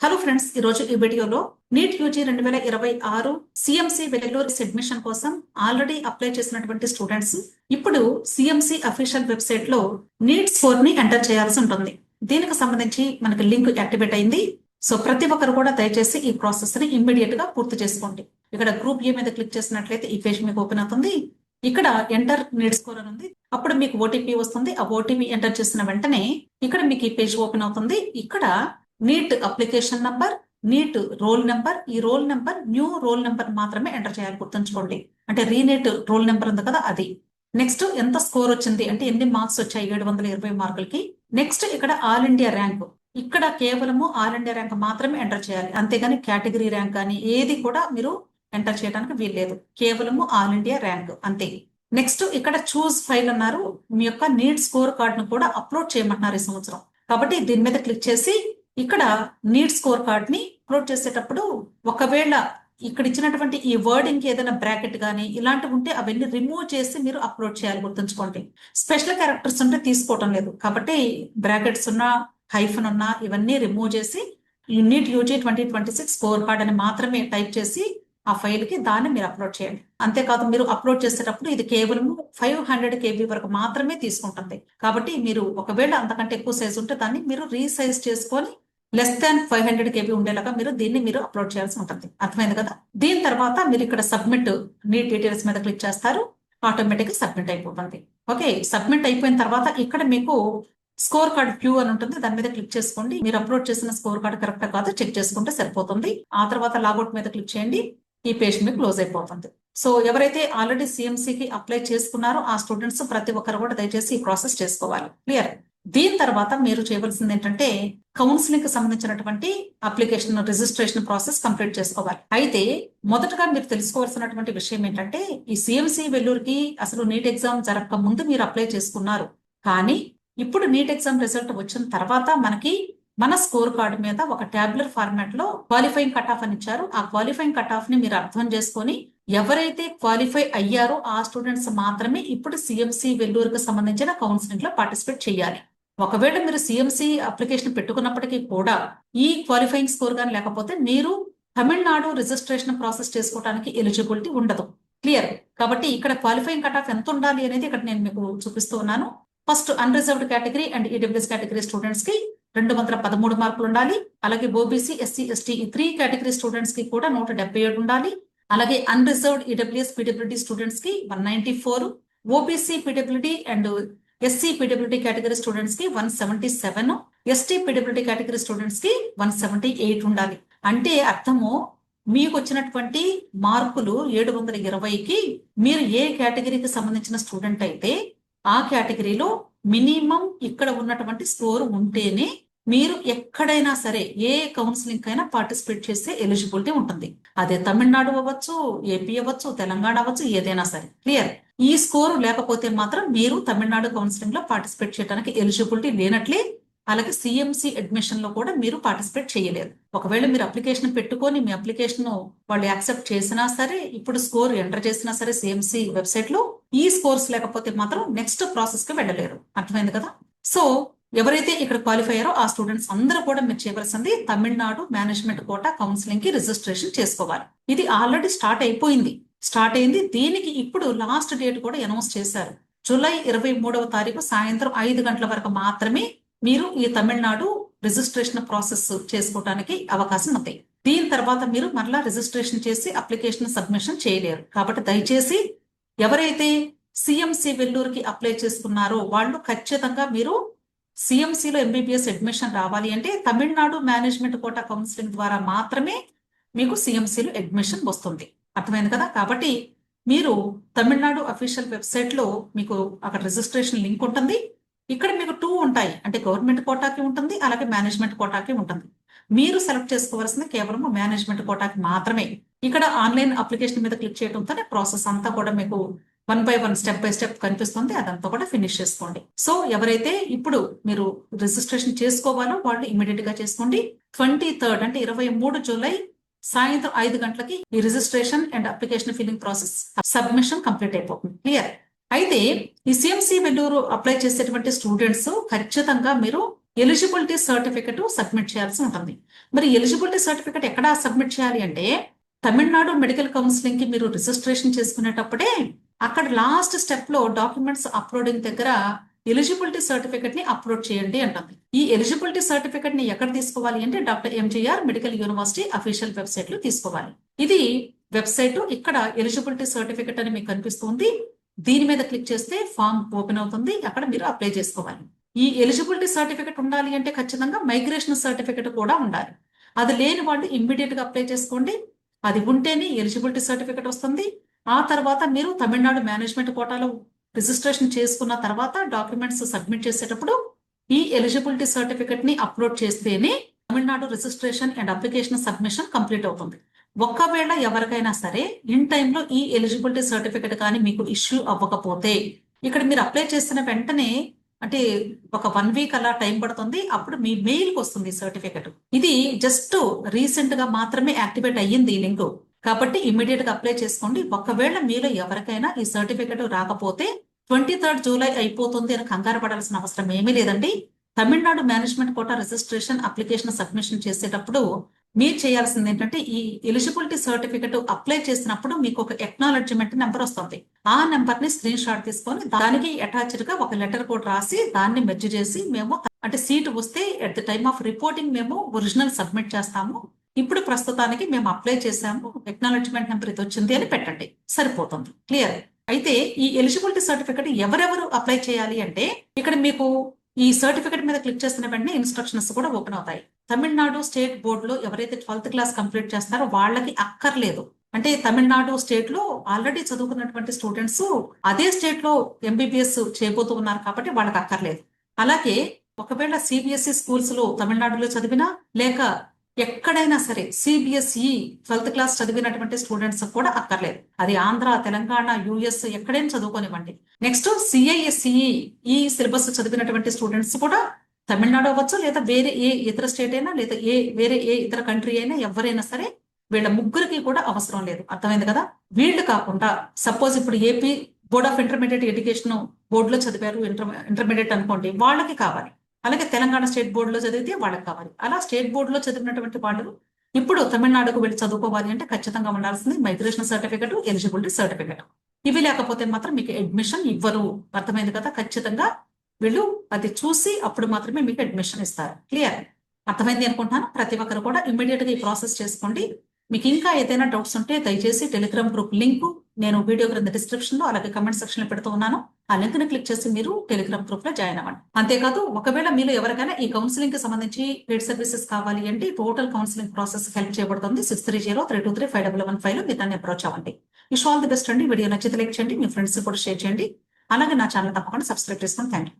Hello friends, ఈ రోజు ఈ వీడియోలో NEET UG 2026 CMC Vellore admission కోసం ఆల్రెడీ అప్లై చేసినటువంటి స్టూడెంట్స్ ఇప్పుడు సిఎంసి అఫీషియల్ వెబ్సైట్ లో నీట్ స్కోర్ ని ఎంటర్ చేయాల్సి ఉంటుంది. దీనికి సంబంధించి మనకి లింక్ యాక్టివేట్ అయింది. సో ప్రతి ఒక్కరు కూడా దయచేసి ఈ ప్రాసెస్ ని ఇమ్మీడియట్ గా పూర్తి చేసుకోండి. ఇక్కడ గ్రూప్ ఏ మీద క్లిక్ చేసినట్లయితే ఈ పేజ్ మీకు ఓపెన్ అవుతుంది. ఇక్కడ ఎంటర్ నీట్ స్కోర్ అని ఉంది. అప్పుడు మీకు ఓటీపీ వస్తుంది. ఆ ఓటీపీ ఎంటర్ చేసిన వెంటనే ఇక్కడ మీకు ఈ పేజ్ ఓపెన్ అవుతుంది. ఇక్కడ NEET application number, NEET roll number, ఈ roll number new roll number మాత్రమే ఎంటర్ చేయాలి, గుర్తుంచుకోండి. అంటే రీనేట్ రోల్ నెంబర్ ఉంది కదా, అది. నెక్స్ట్ ఎంత స్కోర్ వచ్చింది అంటే ఎన్ని మార్క్స్ వచ్చాయి 720 మార్కులకి. నెక్స్ట్ ఇక్కడ ఆల్ ఇండియా ర్యాంక్, ఇక్కడ కేవలము ఆల్ ఇండియా ర్యాంక్ మాత్రమే ఎంటర్ చేయాలి, అంతేగాని కేటగిరీ ర్యాంక్ కానీ ఏది కూడా మీరు ఎంటర్ చేయడానికి వీల్లేదు. కేవలము ఆల్ ఇండియా ర్యాంక్ అంతే. నెక్స్ట్ ఇక్కడ చూస్ ఫైల్ అన్నారు. మీ యొక్క నీట్ స్కోర్ కార్డ్ ను కూడా అప్లోడ్ చేయమంటున్నారు ఈ సంవత్సరం. కాబట్టి దీని మీద క్లిక్ చేసి ఇక్కడ నీట్ స్కోర్ కార్డ్ ని అప్లోడ్ చేసేటప్పుడు ఒకవేళ ఇక్కడ ఇచ్చినటువంటి ఈ వర్డింగ్ కి ఏదైనా బ్రాకెట్ గానీ ఇలాంటివి ఉంటే అవన్నీ రిమూవ్ చేసి మీరు అప్లోడ్ చేయాలి, గుర్తుంచుకోండి. స్పెషల్ క్యారెక్టర్స్ ఉంటే తీసుకోవటం లేదు, కాబట్టి బ్రాకెట్స్ ఉన్నా హైఫన్ ఉన్నా ఇవన్నీ రిమూవ్ చేసి నీట్ యూజీ 2026 స్కోర్ కార్డ్ అని మాత్రమే టైప్ చేసి ఆ ఫైల్ కి దాన్ని మీరు అప్లోడ్ చేయండి. అంతేకాదు మీరు అప్లోడ్ చేసేటప్పుడు ఇది కేవలం 500 KB వరకు మాత్రమే తీసుకుంటుంది. కాబట్టి మీరు ఒకవేళ అంతకంటే ఎక్కువ సైజ్ ఉంటే దాన్ని మీరు రీసైజ్ చేసుకొని లెస్ దాన్ 500 KB ఉండేలాగా దీన్ని మీరు అప్లోడ్ చేయాల్సి ఉంటుంది. అర్థమైంది కదా. దీని తర్వాత మీరు ఇక్కడ సబ్మిట్ నీట్ డీటెయిల్స్ మీద క్లిక్ చేస్తారు, ఆటోమేటిక్ గా సబ్మిట్ అయిపోతుంది. ఓకే, సబ్మిట్ అయిపోయిన తర్వాత ఇక్కడ మీకు స్కోర్ కార్డ్ వ్యూ అని ఉంటుంది, దాని మీద క్లిక్ చేసుకోండి. మీరు అప్లోడ్ చేసిన స్కోర్ కార్డ్ కరెక్ట్ కాదు చెక్ చేసుకుంటే సరిపోతుంది. ఆ తర్వాత లాగౌట్ మీద క్లిక్ చేయండి, ఈ పేజ్ మీకు క్లోజ్ అయిపోతుంది. సో ఎవరైతే ఆల్రెడీ సిఎంసికి అప్లై చేసుకున్నారో ఆ స్టూడెంట్స్ ప్రతి ఒక్కరు కూడా దయచేసి ఈ ప్రాసెస్ చేసుకోవాలి. క్లియర్. దీని తర్వాత మీరు చేయవలసింది ఏంటంటే కౌన్సిలింగ్ కి సంబంధించినటువంటి అప్లికేషన్ రిజిస్ట్రేషన్ ప్రాసెస్ కంప్లీట్ చేసుకోవాలి. అయితే మొదటగా మీరు తెలుసుకోవాల్సినటువంటి విషయం ఏంటంటే ఈ సిఎంసి వెల్లూరుకి అసలు నీట్ ఎగ్జామ్ జరగక ముందు మీరు అప్లై చేసుకున్నారు, కానీ ఇప్పుడు నీట్ ఎగ్జామ్ రిజల్ట్ వచ్చిన తర్వాత మనకి మన స్కోర్ కార్డు మీద ఒక ట్యాబ్యులర్ ఫార్మాట్ లో క్వాలిఫైయింగ్ కట్ ఆఫ్ అని ఇచ్చారు. ఆ క్వాలిఫైయింగ్ కట్ ఆఫ్ ని మీరు అర్థం చేసుకొని ఎవరైతే క్వాలిఫై అయ్యారో ఆ స్టూడెంట్స్ మాత్రమే ఇప్పుడు సిఎంసి వెల్లూరుకి సంబంధించిన కౌన్సిలింగ్ లో పార్టిసిపేట్ చేయాలి. ఒకవేళ మీరు సిఎంసి అప్లికేషన్ పెట్టుకున్నప్పటికీ కూడా ఈ క్వాలిఫైయింగ్ స్కోర్ కానీ లేకపోతే మీరు తమిళనాడు రిజిస్ట్రేషన్ ప్రాసెస్ చేసుకోవడానికి ఎలిజిబిలిటీ ఉండదు. క్లియర్. కాబట్టి ఇక్కడ క్వాలిఫైయింగ్ కట్ ఆఫ్ ఎంత ఉండాలి అనేది ఇక్కడ నేను మీకు చూపిస్తూ ఉన్నాను. First unreserved category and EWS category students కి 213 మార్కులు ఉండాలి. అలాగే ఓబీసీ, ఎస్సీ, ఎస్టీ ఈ 3 కేటగిరీ స్టూడెంట్స్ కి కూడా 177 ఉండాలి. అలాగే అన్రిజర్వ్డ్ ఈడబ్ల్యూఎస్ పీడబ్ల్యూడి స్టూడెంట్స్ కి 194, OBC PWD and SC PWD category students కి 177, ఎస్టీ పీడబ్ల్యూడి కేటగిరీ స్టూడెంట్స్ కి 178 ఉండాలి. అంటే అర్థము మీకు వచ్చినటువంటి మార్కులు 720కి మీరు ఏ కేటగిరీకి సంబంధించిన స్టూడెంట్ అయితే ఆ కేటగిరీలో మినిమం ఇక్కడ ఉన్నటువంటి స్కోర్ ఉంటేనే మీరు ఎక్కడైనా సరే ఏ కౌన్సిలింగ్ అయినా పార్టిసిపేట్ చేసే ఎలిజిబిలిటీ ఉంటుంది. అదే తమిళనాడు అవ్వచ్చు, ఏపీ అవ్వచ్చు, తెలంగాణ అవ్వచ్చు, ఏదైనా సరే. క్లియర్. ఈ స్కోర్ లేకపోతే మాత్రం మీరు తమిళనాడు కౌన్సిలింగ్ లో పార్టిసిపేట్ చేయడానికి ఎలిజిబిలిటీ లేనట్లే. అలాగే సిఎంసి అడ్మిషన్ లో కూడా మీరు పార్టిసిపేట్ చేయలేరు. ఒకవేళ మీరు అప్లికేషన్ పెట్టుకొని మీ అప్లికేషన్ వాళ్ళు యాక్సెప్ట్ చేసినా సరే, ఇప్పుడు స్కోర్ ఎంటర్ చేసినా సరే సిఎంసి వెబ్సైట్ లో ఈ స్కోర్స్ లేకపోతే మాత్రం నెక్స్ట్ ప్రాసెస్ కి వెళ్ళలేరు. అర్థమైంది కదా. సో ఎవరైతే ఇక్కడ క్వాలిఫై అయ్యారో ఆ స్టూడెంట్స్ అందరూ కూడా మీరు చేయవలసింది తమిళనాడు మేనేజ్మెంట్ కోటా కౌన్సిలింగ్ కి రిజిస్ట్రేషన్ చేసుకోవాలి. ఇది ఆల్రెడీ స్టార్ట్ అయింది. దీనికి ఇప్పుడు లాస్ట్ డేట్ కూడా అనౌన్స్ చేశారు. జూలై 23వ తారీఖు సాయంత్రం 5 గంటల వరకు మాత్రమే మీరు ఈ తమిళనాడు రిజిస్ట్రేషన్ ప్రాసెస్ చేసుకోవడానికి అవకాశం ఉంది. దీని తర్వాత మీరు మరలా రిజిస్ట్రేషన్ చేసి అప్లికేషన్ సబ్మిషన్ చేయలేరు. కాబట్టి దయచేసి ఎవరైతే సిఎంసి వెల్లూరుకి అప్లై చేసుకున్నారో వాళ్ళు ఖచ్చితంగా మీరు సిఎంసిలో ఎంబీబీఎస్ అడ్మిషన్ రావాలి అంటే తమిళనాడు మేనేజ్మెంట్ కోటా కౌన్సిలింగ్ ద్వారా మాత్రమే మీకు సిఎంసిలో అడ్మిషన్ వస్తుంది. అర్థమైంది కదా. కాబట్టి మీరు తమిళనాడు అఫీషియల్ వెబ్సైట్ లో మీకు అక్కడ రిజిస్ట్రేషన్ లింక్ ఉంటుంది. ఇక్కడ మీకు 2 ఉంటాయి, అంటే గవర్నమెంట్ కోటాకి ఉంటుంది, అలాగే మేనేజ్మెంట్ కోటాకి ఉంటుంది. మీరు సెలెక్ట్ చేసుకోవాల్సింది కేవలం మేనేజ్మెంట్ కోటాకి మాత్రమే. ఇక్కడ ఆన్లైన్ అప్లికేషన్ మీద క్లిక్ చేయడంతోనే ప్రాసెస్ అంతా కూడా మీకు 1 by 1 స్టెప్ బై స్టెప్ కనిపిస్తుంది. అదంతా కూడా ఫినిష్ చేసుకోండి. సో ఎవరైతే ఇప్పుడు మీరు రిజిస్ట్రేషన్ చేసుకోవాలో వాళ్ళు ఇమీడియట్ గా చేసుకోండి. 23rd అంటే 23 జూలై సాయంత్రం 5 గంటలకి ఈ registration and application filling process submission complete అయిపోతుంది. క్లియర్. అయితే ఈ సిఎంసి వెల్లూరు అప్లై చేసేటువంటి స్టూడెంట్స్ ఖచ్చితంగా మీరు ఎలిజిబిలిటీ సర్టిఫికెట్ సబ్మిట్ చేయాల్సి ఉంటుంది. మరి ఎలిజిబిలిటీ సర్టిఫికెట్ ఎక్కడ సబ్మిట్ చేయాలి అంటే తమిళనాడు మెడికల్ కౌన్సిలింగ్ కి మీరు రిజిస్ట్రేషన్ చేసుకునేటప్పుడే అక్కడ లాస్ట్ స్టెప్ లో డాక్యుమెంట్స్ అప్లోడింగ్ దగ్గర ఎలిజిబిలిటీ సర్టిఫికెట్ ని అప్లోడ్ చేయండి అంటుంది. ఈ ఎలిజిబిలిటీ సర్టిఫికెట్ ని ఎక్కడ తీసుకోవాలి అంటే doctor MGR medical university official website లో తీసుకోవాలి. ఇది వెబ్సైట్. ఇక్కడ ఎలిజిబిలిటీ సర్టిఫికెట్ అని మీకు కనిపిస్తుంది. దీని మీద క్లిక్ చేస్తే ఫామ్ ఓపెన్ అవుతుంది. అక్కడ మీరు అప్లై చేసుకోవాలి. ఈ ఎలిజిబిలిటీ సర్టిఫికెట్ ఉండాలి అంటే ఖచ్చితంగా మైగ్రేషన్ సర్టిఫికెట్ కూడా ఉండాలి. అది లేని వాళ్ళు ఇమ్మీడియట్ గా అప్లై చేసుకోండి. అది ఉంటేనే ఎలిజిబిలిటీ సర్టిఫికెట్ వస్తుంది. ఆ తర్వాత మీరు తమిళనాడు మేనేజ్మెంట్ కోటాలో రిజిస్ట్రేషన్ చేసుకున్న తర్వాత డాక్యుమెంట్స్ సబ్మిట్ చేసేటప్పుడు ఈ ఎలిజిబిలిటీ సర్టిఫికెట్ ని అప్లోడ్ చేస్తేనే Tamil Nadu registration and application submission complete అవుతుంది. ఒకవేళ ఎవరికైనా సరే ఇన్ టైంలో ఈ ఎలిజిబిలిటీ సర్టిఫికెట్ కానీ మీకు ఇష్యూ అవ్వకపోతే ఇక్కడ మీరు అప్లై చేసిన వెంటనే అంటే ఒక 1 వీక్ అలా టైం పడుతుంది. అప్పుడు మీ మెయిల్ కి వస్తుంది సర్టిఫికెట్. ఇది జస్ట్ రీసెంట్ గా మాత్రమే యాక్టివేట్ అయ్యింది ఈ లింక్. కాబట్టి ఇమ్మీడియట్ గా అప్లై చేసుకోండి. ఒకవేళ మీలో ఎవరికైనా ఈ సర్టిఫికెట్ రాకపోతే 23 జూలై అయిపోతుంది అని కంగారు పడాల్సిన అవసరం ఏమీ లేదండి. Tamil Nadu management quota registration application submission చేసేటప్పుడు మీరు చేయాల్సింది ఏంటంటే ఈ ఎలిజిబిలిటీ సర్టిఫికెట్ అప్లై చేసినప్పుడు మీకు ఒక ఎక్నాలెడ్జ్మెంట్ నెంబర్ వస్తుంది. ఆ నెంబర్ ని స్క్రీన్ షాట్ తీసుకొని దానికి అటాచ్డ్ గా ఒక లెటర్ కోడ్ రాసి దాన్ని మెర్జ్ చేసి మేము అంటే సీట్ వస్తే at the time of reporting మేము ఒరిజినల్ సబ్మిట్ చేస్తాము. ఇప్పుడు ప్రస్తుతానికి మేము అప్లై చేసాము, ఎక్నాలెడ్జ్మెంట్ నెంబర్ ఇది వచ్చింది అని పెట్టండి, సరిపోతుంది. క్లియర్. అయితే ఈ ఎలిజిబిలిటీ సర్టిఫికెట్ ఎవరెవరు అప్లై చేయాలి అంటే ఇక్కడ మీకు ఈ సర్టిఫికెట్ మీద క్లిక్ చేసిన వెంటనే ఇన్స్ట్రక్షన్స్ కూడా ఓపెన్ అవుతాయి. తమిళనాడు స్టేట్ బోర్డు లో ఎవరైతే 12th క్లాస్ కంప్లీట్ చేస్తారో వాళ్ళకి అక్కర్లేదు. అంటే తమిళనాడు స్టేట్ లో ఆల్రెడీ చదువుకున్నటువంటి స్టూడెంట్స్ అదే స్టేట్ లో ఎంబీబీఎస్ చేయబోతూ ఉన్నారు కాబట్టి వాళ్ళకి అక్కర్లేదు. అలాగే ఒకవేళ సిబిఎస్ఈ స్కూల్స్ లో తమిళనాడులో చదివినా లేక ఎక్కడైనా సరే సిబిఎస్ఈ 12th క్లాస్ చదివినటువంటి స్టూడెంట్స్ కూడా అక్కర్లేదు. అది ఆంధ్ర, తెలంగాణ, యుఎస్ ఎక్కడైనా చదువుకోనివ్వండి. నెక్స్ట్ సిఐఎస్ఈ ఈ సిలబస్ చదివినటువంటి స్టూడెంట్స్ కూడా తమిళనాడు అవ్వచ్చు లేదా వేరే ఏ ఇతర స్టేట్ అయినా లేదా వేరే ఏ ఇతర కంట్రీ అయినా ఎవరైనా సరే వీళ్ళ ముగ్గురికి కూడా అవసరం లేదు. అర్థమైంది కదా? వీళ్ళు కాకుండా సపోజ్ ఇప్పుడు AP board of intermediate education బోర్డులో చదివారు, ఇంటర్మీడియట్ అనుకోండి, వాళ్ళకి కావాలి. అలాగే తెలంగాణ స్టేట్ బోర్డులో చదివితే వాళ్ళకి కావాలి. అలా స్టేట్ బోర్డులో చదివినటువంటి వాళ్ళు ఇప్పుడు తమిళనాడుకు వెళ్ళి చదువుకోవాలి అంటే ఖచ్చితంగా ఉండాల్సింది మైగ్రేషన్ సర్టిఫికెట్, ఎలిజిబిలిటీ సర్టిఫికెట్. ఇవి లేకపోతే మాత్రం మీకు అడ్మిషన్ ఇవ్వరు. అర్థమైంది కదా? ఖచ్చితంగా వీళ్ళు అది చూసి అప్పుడు మాత్రమే మీకు అడ్మిషన్ ఇస్తారు. క్లియర్? అర్థమైంది అనుకుంటున్నాను. ప్రతి ఒక్కరు కూడా ఇమ్మీడియట్ గా ఈ ప్రాసెస్ చేసుకోండి. మీకు ఇంకా ఏదైనా డౌట్స్ ఉంటే దయచేసి టెలిగ్రామ్ గ్రూప్ లింక్ నేను వీడియో క్రింద డిస్క్రిప్షన్ లో అలాగే కమెంట్ సెక్షన్ లో పెడుతూ ఉన్నాను. ఆ లింక్ ని క్లిక్ చేసి మీరు టెలిగ్రామ్ గ్రూప్ లో జాయిన్ అవ్వండి. అంతేకాదు ఒకవేళ మీరు ఎవరికైనా ఈ కౌన్సిలింగ్ కి సంబంధించి పెయిడ్ సర్వీసెస్ కావాలి అంటే టోటల్ కౌన్సిలింగ్ ప్రాసెస్ హెల్ప్ చేయబడుతుంది. 6303235115 లో మీరు దాన్ని అప్రోచ్ అవ్వండి. విష్ ఆల్ ది బెస్ట్ అండి. వీడియో నచ్చితే లైక్ చేయండి, మీ ఫ్రెండ్స్ కూడా షేర్ చేయండి. అలాగే నా ఛానల్ తప్పకుండా సబ్స్క్రైబ్ చేసుకోండి. Thank you.